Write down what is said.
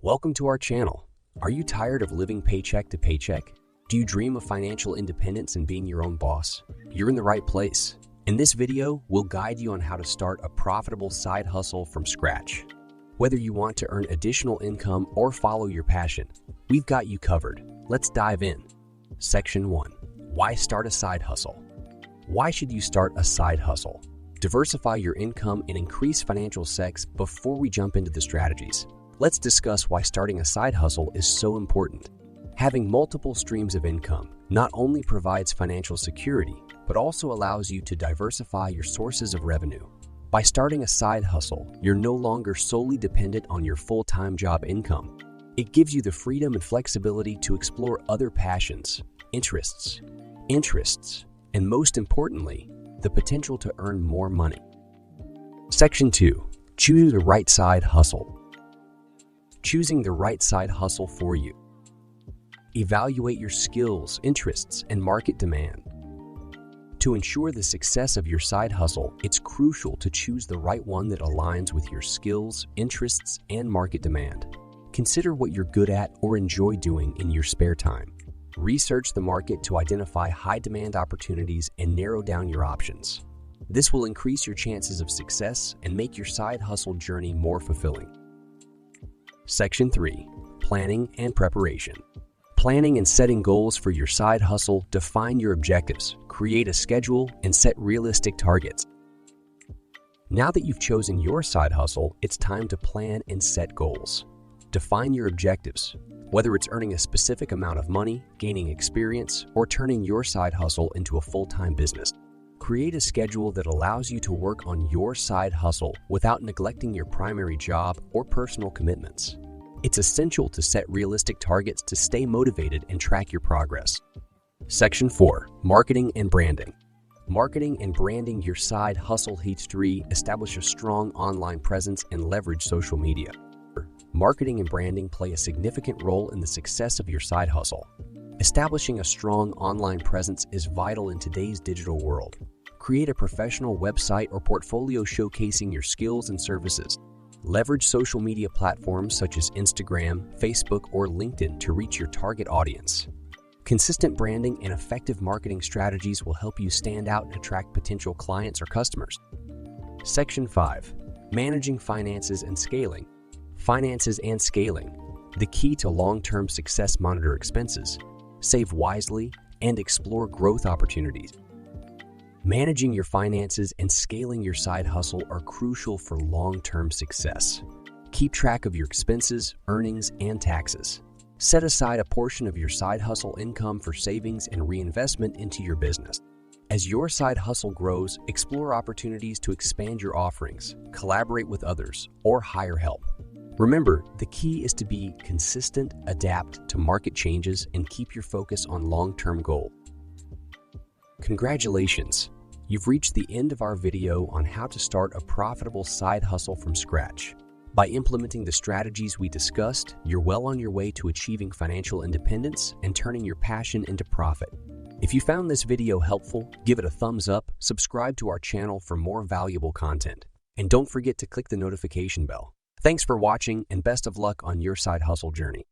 Welcome to our channel. Are you tired of living paycheck to paycheck? Do you dream of financial independence and being your own boss? You're in the right place. In this video, we'll guide you on how to start a profitable side hustle from scratch. Whether you want to earn additional income or follow your passion, we've got you covered. Let's dive in. Section 1. Why start a side hustle? Why should you start a side hustle? Diversify your income and increase financial success. Before we jump into the strategies, let's discuss why starting a side hustle is so important. Having multiple streams of income not only provides financial security, but also allows you to diversify your sources of revenue. By starting a side hustle, you're no longer solely dependent on your full-time job income. It gives you the freedom and flexibility to explore other passions, interests, and most importantly, the potential to earn more money. Section 2. Choose the right side hustle. Choosing the right side hustle for you. Evaluate your skills, interests, and market demand. To ensure the success of your side hustle, it's crucial to choose the right one that aligns with your skills, interests, and market demand. Consider what you're good at or enjoy doing in your spare time. Research the market to identify high-demand opportunities and narrow down your options. This will increase your chances of success and make your side hustle journey more fulfilling. Section 3. Planning and preparation. Planning and setting goals for your side hustle. Define your objectives, create a schedule, and set realistic targets. Now that you've chosen your side hustle, it's time to plan and set goals. Define your objectives, whether it's earning a specific amount of money, gaining experience, or turning your side hustle into a full-time business. Create a schedule that allows you to work on your side hustle without neglecting your primary job or personal commitments. It's essential to set realistic targets to stay motivated and track your progress. Section 4. Marketing and branding. Marketing and branding your side hustle. History. Establish a strong online presence and leverage social media. Marketing and branding play a significant role in the success of your side hustle. Establishing a strong online presence is vital in today's digital world. Create a professional website or portfolio showcasing your skills and services. Leverage social media platforms such as Instagram, Facebook, or LinkedIn to reach your target audience. Consistent branding and effective marketing strategies will help you stand out and attract potential clients or customers. Section 5. Managing finances and scaling. Finances and scaling. The key to long-term success. Monitor expenses, save wisely, and explore growth opportunities. Managing your finances and scaling your side hustle are crucial for long-term success. Keep track of your expenses, earnings, and taxes. Set aside a portion of your side hustle income for savings and reinvestment into your business. As your side hustle grows, explore opportunities to expand your offerings, collaborate with others, or hire help. Remember, the key is to be consistent, adapt to market changes, and keep your focus on long-term goals. Congratulations! You've reached the end of our video on how to start a profitable side hustle from scratch. By implementing the strategies we discussed, you're well on your way to achieving financial independence and turning your passion into profit. If you found this video helpful, give it a thumbs up, subscribe to our channel for more valuable content, and don't forget to click the notification bell. Thanks for watching and best of luck on your side hustle journey.